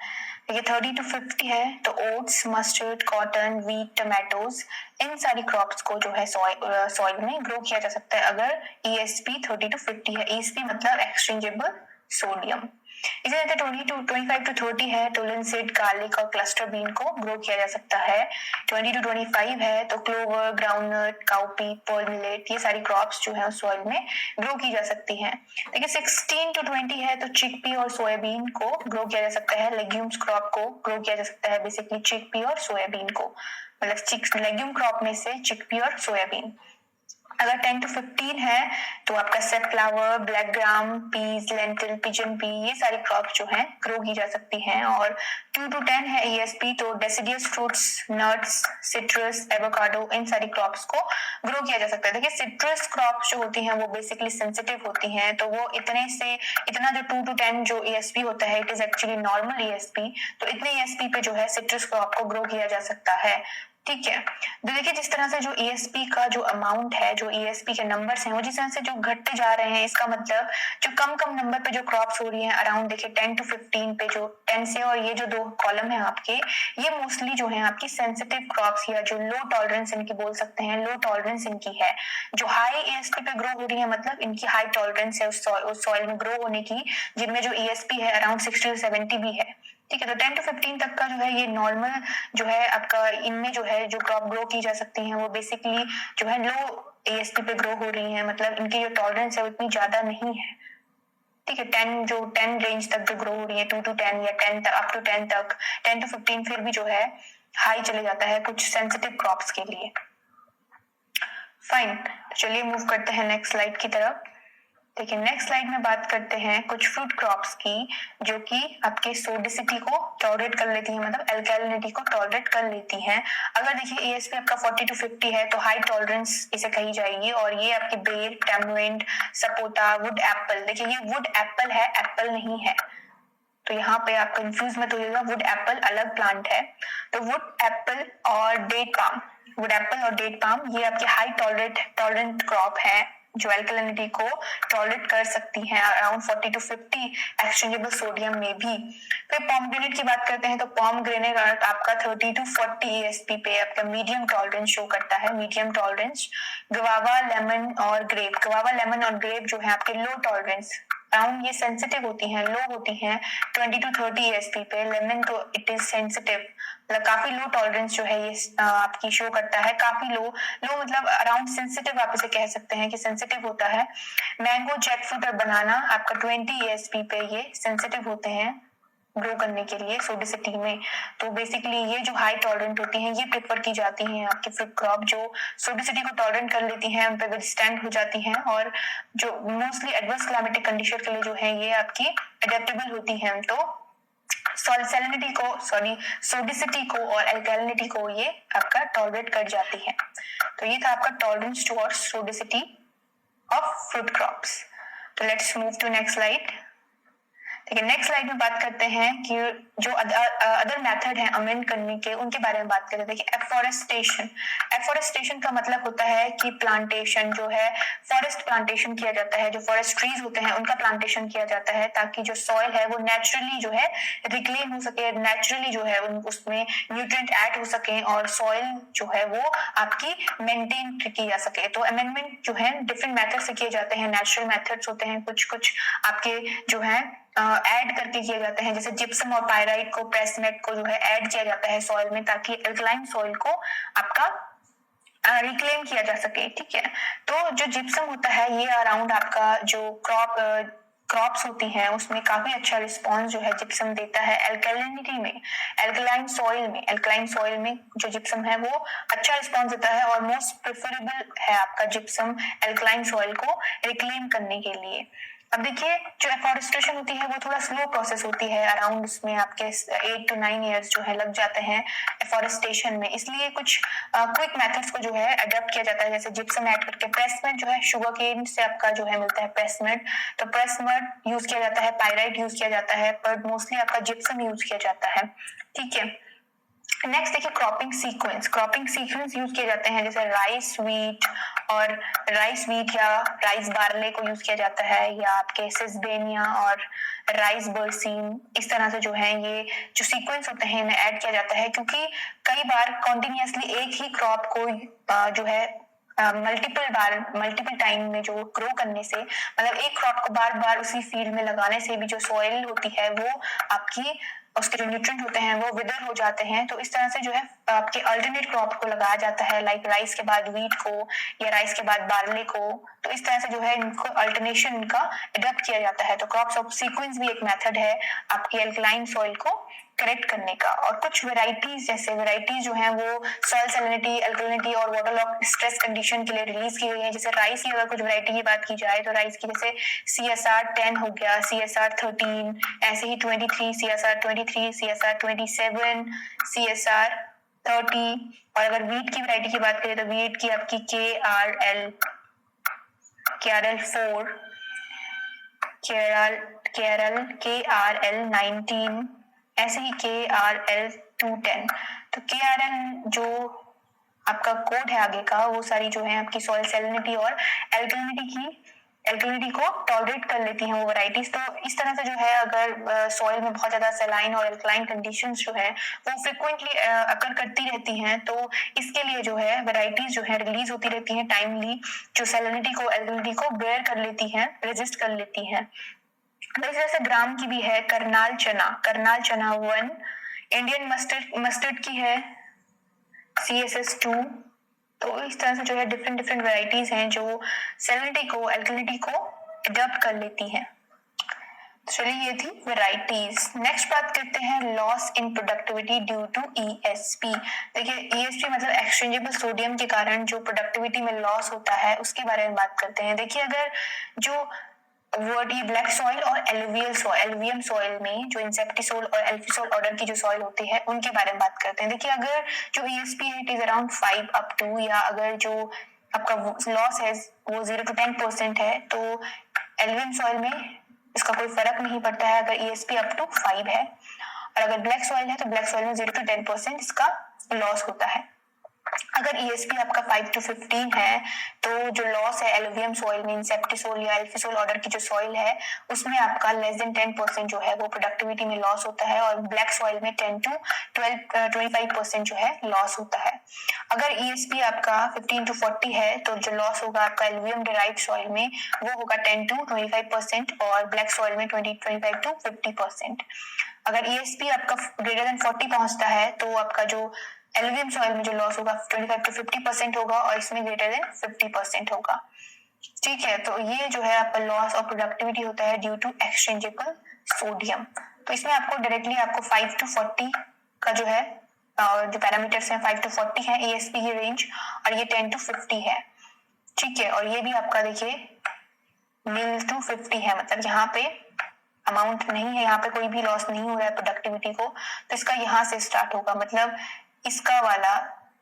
देखिए 30 to 50 है तो oats, mustard, cotton, wheat, tomatoes, इन सारी क्रॉप्स को जो है सॉइल में ग्रो किया जा सकता है अगर ईएसपी 30 to 50 है। ईएसपी मतलब एक्सचेंजेबल सोडियम। इसी तरह 25 to 30 है तो लिनसीड, गार्लिक और क्लस्टर बीन को ग्रो किया जा सकता है। 20 to 25 है तो clover, groundnut, cowpea, pearl millet, ये सारी क्रॉप्स जो है सॉइल में ग्रो की जा सकती हैं। देखिए 16 to 20 है तो चिकपी और सोयाबीन को ग्रो किया जा सकता है। लेग्यूम्स क्रॉप को ग्रो किया जा सकता है, बेसिकली चिकपी और सोयाबीन को, मतलब लेग्यूम क्रॉप में से चिकपी और सोयाबीन। अगर 10 to 15 है तो आपका safflower, black gram, peas, lentil, pigeon pea, ये सारी क्रॉप जो हैं ग्रो की जा सकती हैं। और 2 to 10 है ईएसपी तो deciduous fruits, nuts, citrus, avocado, इन सारी क्रॉप्स को ग्रो किया जा सकता है। देखिए सिट्रस क्रॉप्स जो होती हैं वो बेसिकली सेंसिटिव होती हैं, तो वो इतना जो 2 to 10 जो ईएसपी होता है it is actually normal ESP, तो इतने ईएसपी पे जो है सिट्रस क्रॉप को ग्रो किया जा सकता है। ठीक है। तो देखिए जिस तरह से जो ईएसपी का जो अमाउंट है, जो ईएसपी के नंबर्स हैं वो जिस तरह से जो घटते जा रहे हैं, इसका मतलब जो कम कम नंबर पे जो क्रॉप्स हो रही हैं अराउंड देखिए 10 to 15 पे, जो 10 से और ये जो दो कॉलम है आपके, ये मोस्टली जो है आपकी सेंसिटिव क्रॉप्स या जो लो टॉलरेंस इनकी बोल सकते हैं, लो टॉलरेंस इनकी है। जो हाई ईएसपी पे ग्रो हो रही है मतलब इनकी हाई टॉलरेंस है उस सॉइल में ग्रो होने की, जिनमें जो ईएसपी है अराउंड 60 to 70 भी है। ठीक है, तो 10 to 15 तक का जो है ये नॉर्मल जो है आपका, इनमें जो है जो क्रॉप ग्रो की जा सकती है वो बेसिकली जो है लो एएसपी पे ग्रो हो रही है, मतलब इनकी जो टॉलरेंस है उतनी ज्यादा नहीं है। ठीक है, 10 रेंज तक जो ग्रो हो रही है, 2 to 10 या 10 तक, अप टू 10 तक, 10 to 15 फिर भी जो है हाई चले जाता है कुछ सेंसिटिव क्रॉप्स के लिए। फाइन, चलिए मूव करते हैं नेक्स्ट स्लाइड की तरफ। देखिए नेक्स्ट स्लाइड में बात करते हैं कुछ फ्रूट क्रॉप्स की जो कि आपके सोडिसिटी को टॉलरेट कर लेती हैं, मतलब एल्कैलिनिटी को टॉलरेट कर लेती हैं। अगर देखिए एएसपी आपका 40 to 50 है तो हाई टॉलरेंस इसे कही जाएगी, और ये आपके बेर, टैमरिंड, सपोटा, वुड एप्पल, देखिए ये वुड एप्पल है, एप्पल नहीं है, तो यहाँ पे आप कंफ्यूज मत होइएगा, वुड एप्पल अलग प्लांट है। तो वुड एप्पल और डेट पाम, वुड एप्पल और डेट पाम ये आपके हाई टॉलरेंट क्रॉप है जो एल्कलिनिटी को टॉलरेट कर सकती हैं अराउंड 40 to 50 एक्सचेंजेबल सोडियम में भी। फिर पॉमग्रेनेट की बात करते हैं तो पॉमग्रेनेट आपका 30 to 40 ईएसपी पे आपका मीडियम टॉलरेंस शो करता है, मीडियम टॉलरेंस। गवावा, लेमन और ग्रेप, गवावा, लेमन और ग्रेप जो है आपके लो टॉलरेंस, अराउंड ये सेंसिटिव होती हैं, लो होती हैं 20 to 30 ईएसपी पे। लेमन तो इट इज सेंसिटिव, मतलब काफी लो टॉलरेंस जो है ये आपकी शो करता है, काफी लो, लो मतलब अराउंड सेंसिटिव आप इसे कह सकते हैं कि सेंसिटिव होता है। मैंगो, जैकफ्रूट और बनाना आपका 20 ईएसपी पे ये सेंसिटिव होते हैं ग्रो करने के लिए सोडिसिटी में। तो बेसिकली ये जो हाई टॉलरेंट होती हैं ये प्रेफर की जाती हैं आपकी फ्रूट क्रॉप, जो सोडिसिटी को टॉलरेट कर लेती हैं, उन पे विदस्टैंड हो जाती हैं, और जो मोस्टली एडवर्स क्लाइमेटिक कंडीशन के लिए जो है ये आपकी अडेप्टेबल होती हैं। तो सैलिनिटी को, सोडिसिटी को और एल्कैलिनिटी को ये आपका टॉलरेट कर जाती है। तो ये था आपका tolerance towards sodicity of fruit crops. तो let's move to next slide. ठीक है, नेक्स्ट स्लाइड में बात करते हैं कि जो अदर मेथड है अमेंड करने के, उनके बारे में बात करते हैं। देखिए एफोरेस्टेशन, एफोरेस्टेशन का मतलब होता है कि प्लांटेशन जो है, फॉरेस्ट प्लांटेशन किया जाता है, जो फॉरेस्ट ट्रीज होते हैं उनका प्लांटेशन किया जाता है ताकि जो सॉइल है वो नेचुरली जो है रिक्लेम हो सके, नेचुरली जो है उसमें न्यूट्रिएंट ऐड हो सके और सॉइल जो है वो आपकी मेंटेन की जा सके। तो अमेंडमेंट जो है डिफरेंट मेथड से किए जाते हैं, नेचुरल मेथड्स होते हैं, कुछ कुछ आपके जो है ऐड करके किए जाते हैं, जैसे जिप्सम और पायराइट को, प्रेसमेट को जो है ऐड किया जाता है सॉइल में ताकि एल्कलाइन सॉइल को आपका रिक्लेम किया जा सके। ठीक है, तो जो जिप्सम होता है ये अराउंड आपका जो क्रॉप्स होती हैं उसमें काफी अच्छा रिस्पॉन्स जो है जिप्सम देता है एल्कलिनिटी में, एल्कलाइन सॉइल में जो जिप्सम है वो अच्छा रिस्पॉन्स देता है और मोस्ट प्रेफरेबल है आपका जिप्सम एल्कलाइन सॉइल को रिक्लेम करने के लिए। अब देखिए जो एफोरेस्टेशन होती है वो थोड़ा स्लो प्रोसेस होती है, अराउंड उसमें आपके 8 to 9 ईयर्स जो है लग जाते हैं एफोरेस्टेशन में, इसलिए कुछ क्विक मेथड्स को जो है अडॉप्ट किया जाता है, जैसे जिप्सम ऐड करके। प्रेसमेंट जो है शुगर केन से आपका जो है मिलता है प्रेसमेंट, तो प्रेसमेंट यूज किया जाता है, पायराइट यूज किया जाता है, पर मोस्टली आपका जिप्सम यूज किया जाता है। ठीक है, नेक्स्ट देखिए क्रॉपिंग सीक्वेंस यूज किए जाते हैं, जैसे राइस वीट और राइस वीट या राइस बार्ले को यूज किया जाता है, या आपके सिसबेनिया और राइस बर्सीम, इस तरह से जो है ये जो सीक्वेंस होते हैं इन्हें ऐड किया जाता है, क्योंकि कई बार कॉन्टिन्यूसली एक ही क्रॉप को जो है मल्टीपल टाइम में जो ग्रो करने से, मतलब एक क्रॉप को बार बार उसी फील्ड में लगाने से भी जो सॉइल होती है वो आपकी, उसके जो न्यूट्रिएंट होते हैं वो विदर हो जाते हैं। तो इस तरह से जो है आपके अल्टरनेट क्रॉप को लगाया जाता है, लाइक राइस के बाद वीट को या राइस के बाद बार्ले को, तो इस तरह से जो है इनको अल्टरनेशन इनका अडॉप्ट किया जाता है। तो क्रॉप्स ऑफ सीक्वेंस भी एक मेथड है आपकी एल्कलाइन सॉइल को करेक्ट करने का। और कुछ वेराइटीज, जैसे वेराइटीज जो है वो सॉइल सैलिनिटी, अल्कलिनिटी और वाटर लॉक स्ट्रेस कंडीशन के लिए रिलीज की गई है। जैसे राइस की अगर कुछ वेराइटी की बात की जाए तो राइस की जैसे CSR 10 हो गया, CSR 13, ऐसे ही 23, CSR 23, CSR 27, CSR 30। और अगर वीट की वेराइटी की बात करें तो वीट की आपकी KRL 4, KRL 19, ऐसे ही KRL 210। तो KRL जो आपका कोड है आगे का, वो सारी जो है आपकी सॉइल सैलिनिटी और एल्कलिनिटी को टॉलरेट कर लेती हैं वो वैरायटीज। तो इस तरह से जो है अगर सॉइल में बहुत ज्यादा सैलाइन और एल्कलाइन कंडीशंस जो है वो फ्रिक्वेंटली अकर करती रहती हैं, तो इसके लिए जो है वैरायटीज जो है रिलीज होती रहती हैं टाइमली, जो सैलिनिटी को एल्कलिनिटी को बेयर कर लेती हैं, रेजिस्ट कर लेती हैं। तो इस तरह से ग्राम की भी है करनाल चना 1, इंडियन मस्टर्ड की है CSS2। तो इस तरह से जो है डिफरेंट वैरायटीज हैं जो सैलिनिटी को एल्कलिनिटी को अडॉप्ट कर लेती हैं। चलिए ये थी वैरायटीज। नेक्स्ट बात करते हैं loss in productivity due to ESP। देखिए ESP मतलब एक्सचेंजेबल सोडियम के कारण जो प्रोडक्टिविटी में लॉस होता है उसके बारे में बात करते हैं। देखिए अगर जो वर्ड ये ब्लैक सॉइल और एलुवियम सॉइल में जो इंसेप्टिसोल और एल्फिसोल ऑर्डर की जो सॉइल होती है उनके बारे में बात करते हैं। देखिए अगर जो ESP है it is around 5 up to, या अगर जो आपका लॉस है वो 0 to 10% है, तो एलुवियम सॉइल में इसका कोई फर्क नहीं पड़ता है अगर ESP up to 5 है, और अगर ब्लैक सॉइल है तो ब्लैक सॉइल में 0 to 10% इसका लॉस होता है। अगर ESP आपका 5 to 15 है तो जो लॉस है एलुवियम सॉइल में इंसेप्टिसोल या एल्फिसोल ऑर्डर की जो सॉइल है उसमें आपका लेस देन 10% जो है वो प्रोडक्टिविटी में लॉस होता है, और ब्लैक सॉइल में 10 to 25% जो है लॉस होता है। अगर ESP आपका 15 to 40 है तो जो लॉस होगा आपका एलुवियम डिराइव्ड सॉइल में वो होगा 10 to 25% और ब्लैक सॉइल में 25 to 50%। अगर ESP आपका ग्रेटर देन 40 पहुंचता है तो आपका जो एलुवियम सॉइल में जो लॉस होगा 25 to 50% होगा और इसमें ग्रेटर देन 50% होगा। ठीक है, तो ये जो है आपका लॉस और प्रोडक्टिविटी होता है ड्यू टू एक्सचेंजेबल सोडियम। तो इसमें आपको डायरेक्टली आपको 5 to 40 का जो है जो पैरामीटर्स हैं 5 to 40 है ESP की रेंज, और ये 10 to 50 है। ठीक है, और ये भी आपका देखिए 0 to 50 है, मतलब यहाँ पे अमाउंट नहीं है, यहाँ पे कोई भी लॉस नहीं हो रहा है प्रोडक्टिविटी को, तो इसका यहाँ से स्टार्ट होगा, मतलब इसका वाला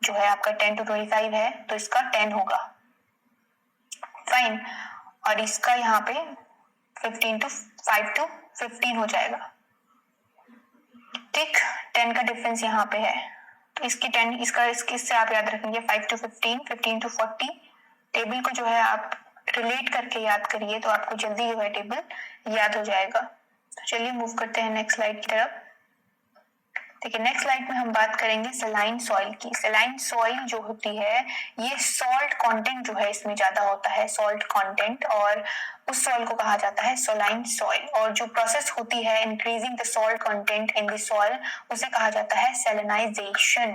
जो है आपका 10 to 25 है तो इसका 10 होगा, फाइन, और इसका यहाँ पे 5 to 15 हो जाएगा। ठीक, 10 का डिफरेंस यहाँ पे है, तो इसकी 10 इससे आप याद रखेंगे 5 to 15, 15 to 40। टेबल को जो है आप रिलेट करके याद करिए तो आपको जल्दी जो है टेबल याद हो जाएगा। तो चलिए मूव करते हैं नेक्स्ट स्लाइड की तरफ। देखिए नेक्स्ट स्लाइड में हम बात करेंगे सलाइन सॉइल की। सलाइन सॉइल जो होती है ये सॉल्ट कंटेंट जो है इसमें ज्यादा होता है, सॉल्ट कंटेंट, और उस सॉइल को कहा जाता है सलाइन सॉइल। और जो प्रोसेस होती है increasing the salt content in the soil उसे कहा जाता है सैलिनाइजेशन।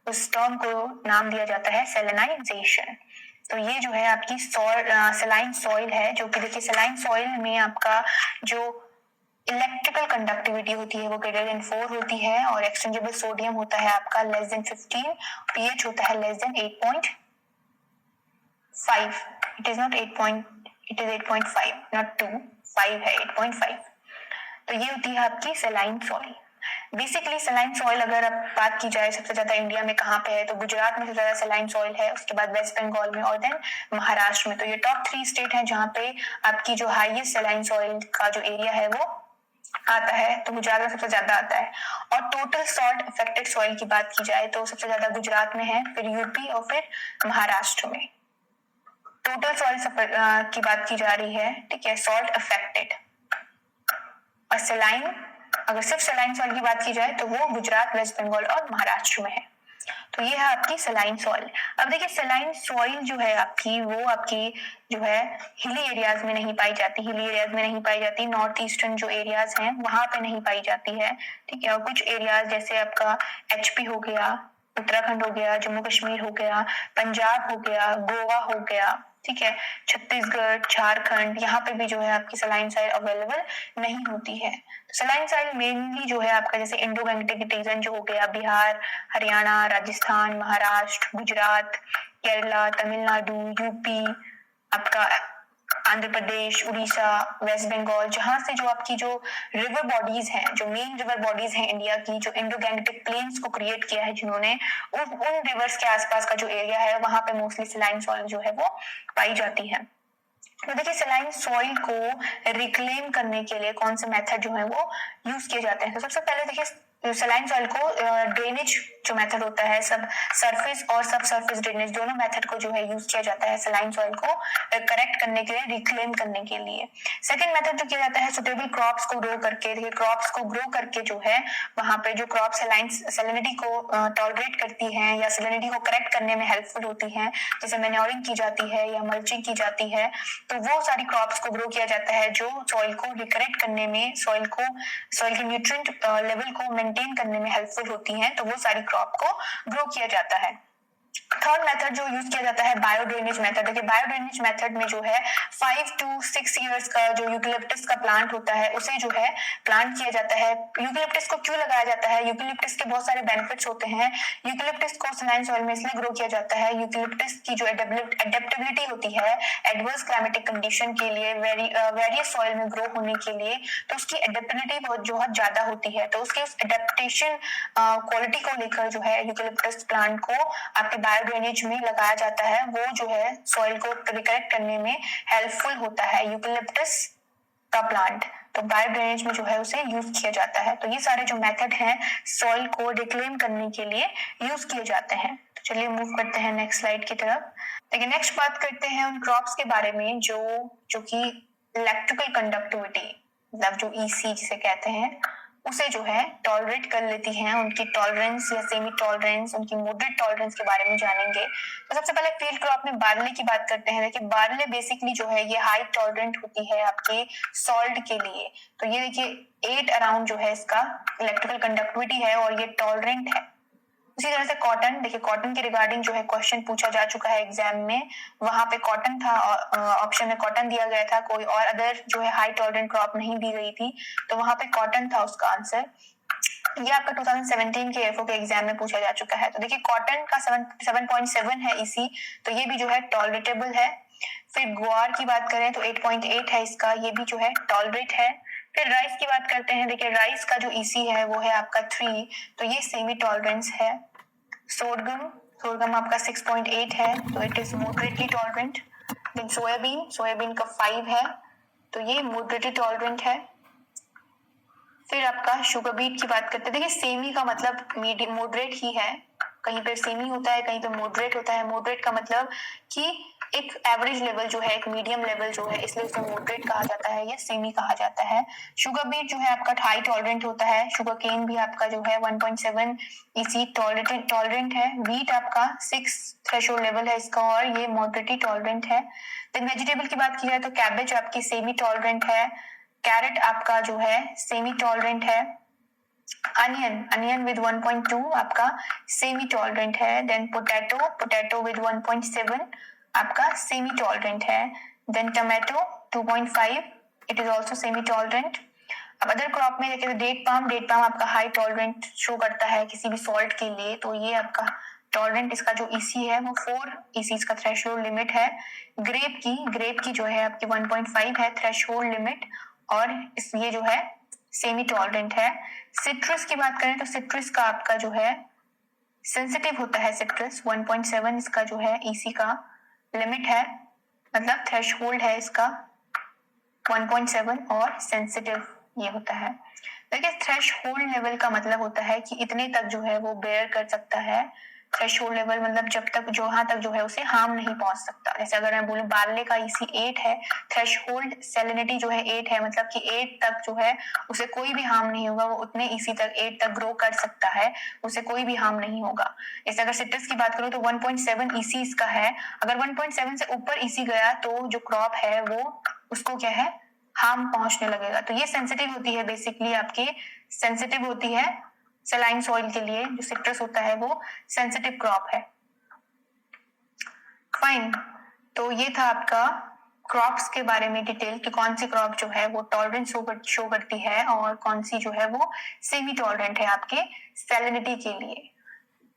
उस टर्म को नाम दिया जाता है सैलिनाइजेशन। तो ये जो है आपकी सलाइन सॉइल है, जो कि देखिए सलाइन सॉइल में आपका जो इलेक्ट्रिकल कंडक्टिविटी होती है वो ग्रेटर देन 4 होती है, और एक्सचेंजेबल सोडियम होता है आपका लेस देन 15, pH होता है less than 8.5। It is 8.5 not 2, 5 है 8.5। तो ये होती है आपकी saline soil. Basically saline soil अगर अब बात की जाए सबसे ज्यादा इंडिया में कहाँ पे है, तो गुजरात में सबसे ज्यादा सलाइन सॉइल है, उसके बाद वेस्ट बंगाल में, और देन महाराष्ट्र में। तो ये टॉप 3 स्टेट है जहाँ पे आपकी जो हाईएस्ट सलाइन सॉइल का जो एरिया है वो आता है, तो गुजरात में सबसे ज्यादा आता है। और टोटल सॉल्ट अफेक्टेड सॉइल की बात की जाए तो सबसे ज्यादा गुजरात में है, फिर यूपी और फिर महाराष्ट्र में। टोटल सॉइल की बात की जा रही है, ठीक है, सॉल्ट अफेक्टेड। और सलाइन, अगर सिर्फ सलाइन सॉइल की बात की जाए तो वो गुजरात, वेस्ट बंगाल और महाराष्ट्र में है। तो ये है आपकी सलाइन सॉइल। अब देखिए सलाइन सॉइल जो है आपकी वो आपकी जो है हिली एरियाज में नहीं पाई जाती, नॉर्थ ईस्टर्न जो एरियाज हैं वहां पे नहीं पाई जाती है। ठीक है, और कुछ एरियाज जैसे आपका HP हो गया, उत्तराखंड हो गया, जम्मू कश्मीर हो गया, पंजाब हो गया, गोवा हो गया, ठीक है, छत्तीसगढ़, झारखंड, यहाँ पे भी जो है आपकी सलाइन सॉइल अवेलेबल नहीं होती है। सलाइन सॉइल मेनली जो है आपका जैसे इंडो गैंगटिक रीजन जो हो गया, बिहार, हरियाणा, राजस्थान, महाराष्ट्र, गुजरात, केरला, तमिलनाडु, यूपी, आपका आंध्र प्रदेश, उड़ीसा, वेस्ट बंगाल, जहां से जो आपकी जो रिवर बॉडीज हैं, जो मेन रिवर बॉडीज हैं इंडिया की, जो इंडो गैंगटिक प्लेन्स को क्रिएट किया है जिन्होंने, उन रिवर्स के आसपास का जो एरिया है वहां पे मोस्टली सलाइन सॉइल जो है वो पाई जाती है। तो देखिए सलाइन सॉइल को रिक्लेम करने के लिए कौन से मेथड जो है वो यूज किए जाते हैं। तो सबसे पहले देखिए सलाइन सॉइल को ड्रेनेज जो मेथड होता है, सब सरफेस और सब सरफेस ड्रेनेज दोनों मेथड को जो है यूज किया जाता है सलाइन सॉइल को करेक्ट करने के लिए, रिक्लेम करने के लिए। सेकंड मेथड जो किया जाता है सुटेबल क्रॉप्स को ग्रो करके, देखिए क्रॉप्स को ग्रो करके जो है वहां पे जो क्रॉप सैलिनिटी को टॉलरेट करती हैं या सैलिनिटी को करेक्ट करने में हेल्पफुल होती हैं, जैसे मैन्योरिंग की जाती है या मल्चिंग की जाती है, तो वो सारी क्रॉप्स को ग्रो किया जाता है जो सॉइल को रिकरेक्ट करने में, सॉइल के न्यूट्रिएंट लेवल को मेंटेन करने में हेल्पफुल होती हैं, तो वो सारी क्रॉप को ग्रो किया जाता है। थर्ड मेथड जो यूज किया जाता है बायो ड्रेनेज मेथड। देखिए बायो ड्रेनेज मेथड में जो है 5 to 6 इयर्स का जो यूकेलिप्टस का प्लांट होता है उसे जो है प्लांट किया जाता है। यूकेलिप्टस को क्यों लगाया जाता है? यूकेलिप्टस के बहुत सारे बेनिफिट्स होते हैं। यूकेलिप्टस को सलाइन सॉइल में इसलिए ग्रो किया जाता है, यूकेलिप्टस की जो एडेप्टेबिलिटी होती है एडवर्स क्लाइमेटिक कंडीशन के लिए, वेरियस सॉइल में ग्रो होने के लिए, तो उसकी एडेप्टेबिलिटी बहुत ज्यादा होती है। तो उसके उस एडेप्टेशन क्वालिटी को लेकर जो है यूकेलिप्टस प्लांट को आपके बायो ड्रेनेज में लगाया जाता है, वो जो है सॉइल को रिकरेक्ट करने में हेल्पफुल होता है यूकेलिप्टस का प्लांट। तो बायो ड्रेनेज में जो है उसे यूज किया जाता है। तो ये सारे जो मेथड हैं सॉइल को रिक्लेम करने के लिए यूज किए जाते हैं। तो चलिए मूव करते हैं नेक्स्ट स्लाइड की तरफ। देखिए नेक्स्ट बात करते हैं उन क्रॉप्स के बारे में जो कि इलेक्ट्रिकल कंडक्टिविटी, मतलब जो ईसी जिसे कहते हैं, उसे जो है टॉलरेट कर लेती हैं। उनकी टॉलरेंस या सेमी टॉलरेंस, उनकी मॉडरेट टॉलरेंस के बारे में जानेंगे। तो सबसे पहले फील्ड क्रॉप में बार्ले की बात करते हैं। देखिए बार्ले बेसिकली जो है ये हाई टॉलरेंट होती है आपके सॉल्ट के लिए। तो ये देखिए 8 अराउंड जो है इसका इलेक्ट्रिकल कंडक्टिविटी है और ये टॉलरेंट है। उसी तरह से कॉटन, देखिए कॉटन के रिगार्डिंग जो है क्वेश्चन पूछा जा चुका है एग्जाम में, वहां पे कॉटन था, ऑप्शन में कॉटन दिया गया था, कोई और अदर जो है हाई टॉलरेंट क्रॉप नहीं दी गई थी, तो वहां पे कॉटन था उसका आंसर। ये आपका 2017 के एफओ के एग्जाम में पूछा जा चुका है। तो देखिए कॉटन का 7.7 है इसी, तो ये भी जो है टॉलरेटेबल है। फिर ग्वार की बात करें तो 8.8 है इसका, ये भी जो है टॉलरेट है। फिर राइस की बात करते हैं। देखिए राइस का जो ईसी है वो है आपका 3, तो ये सेमी टॉलरेंस है। सोरगम आपका 6.8 है, तो it is moderately tolerant. Then soybean का 5 है, तो ये मॉडरेटली टॉलरेंट है। फिर आपका शुगर बीट की बात करते हैं। देखिए सेमी का मतलब मॉडरेट ही है, कहीं पे सेमी होता है कहीं पे मॉडरेट होता है। मॉडरेट का मतलब कि एक एवरेज लेवल जो है, एक मीडियम लेवल जो है, इसलिए उसे मॉडरेट कहा जाता है या सेमी कहा जाता है। शुगर बीट जो है आपका हाई टॉलरेंट होता है। शुगर केन भी आपका जो है 1.7 इसी टॉलरेंट है। व्हीट आपका 6 थ्रेशोल्ड लेवल है इसका और ये मॉडरेटली टॉलरेंट है। देन वेजिटेबल की बात की जाए तो कैबेज आपकी सेमी टॉलरेंट है। कैरेट आपका जो है सेमी टॉलरेंट है। अनियन विद 1.2 आपका सेमी टॉलरेंट है। देन पोटैटो विद 1.7 आपका सेमी टॉलरेंट है। Then tomato 2.5 it is also semi tolerant. अब अदर क्रॉप में देखिए डेट पाम आपका हाई टॉलरेंट शो करता है किसी भी सॉल्ट के लिए, तो ये आपका टॉलरेंट, इसका जो ईसी है वो 4 ईसी का थ्रेशोल्ड लिमिट है। ग्रेप की जो है आपकी 1.5 है थ्रेशोल्ड लिमिट और ये जो है सेमी टॉलरेंट है। सिट्रस की बात करें तो सिट्रस का आपका जो है सेंसिटिव होता है। सिट्रस 1.7 इसका जो है ईसी का लिमिट है, मतलब थ्रेशोल्ड है इसका 1.7 और सेंसिटिव ये होता है। देखिए थ्रेशोल्ड लेवल का मतलब होता है कि इतने तक जो है वो बेयर कर सकता है। थ्रेशोल्ड लेवल मतलब जब तक जहां तक जो है उसे हार्म नहीं पहुंच सकता। जैसे अगर मैं बोलूं बार्ले का ईसी 8 है, थ्रेशोल्ड सैलिनिटी जो है 8 है, मतलब कि 8 तक जो है उसे कोई भी हार्म नहीं होगा, वो उतने ईसी तक 8 तक ग्रो कर सकता है, उसे कोई भी हार्म नहीं होगा। जैसे अगर सिट्रस की बात करूं तो 1.7 ईसी इसका है। अगर 1.7 से ऊपर ईसी गया तो जो क्रॉप है वो उसको क्या है, हार्म पहुंचने लगेगा। तो ये सेंसिटिव होती है, बेसिकली आपके सेंसिटिव होती है सलाइन सॉइल के लिए। जो सिट्रस होता है वो सेंसिटिव क्रॉप है। फाइन, तो ये था आपका क्रॉप्स के बारे में डिटेल कि कौन सी क्रॉप जो है वो टॉलरेंस शो करती है और कौन सी जो है वो सेमी टॉलरेंट है आपके सैलिनिटी के लिए।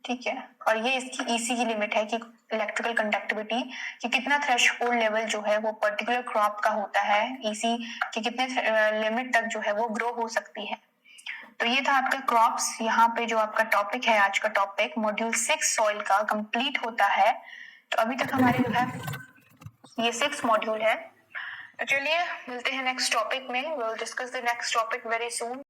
ठीक है, और ये इसकी ईसी की लिमिट है कि इलेक्ट्रिकल कंडक्टिविटी कि कितना थ्रेशोल्ड लेवल जो है वो पर्टिकुलर क्रॉप का होता है, ईसी कि कितने लिमिट तक जो है वो ग्रो हो सकती है। तो ये था आपका क्रॉप्स। यहाँ पे जो आपका टॉपिक है, आज का टॉपिक मॉड्यूल 6 सॉइल का कंप्लीट होता है। तो अभी तक हमारे जो है ये 6 मॉड्यूल है। तो चलिए मिलते हैं नेक्स्ट टॉपिक में। Will discuss the next topic very soon.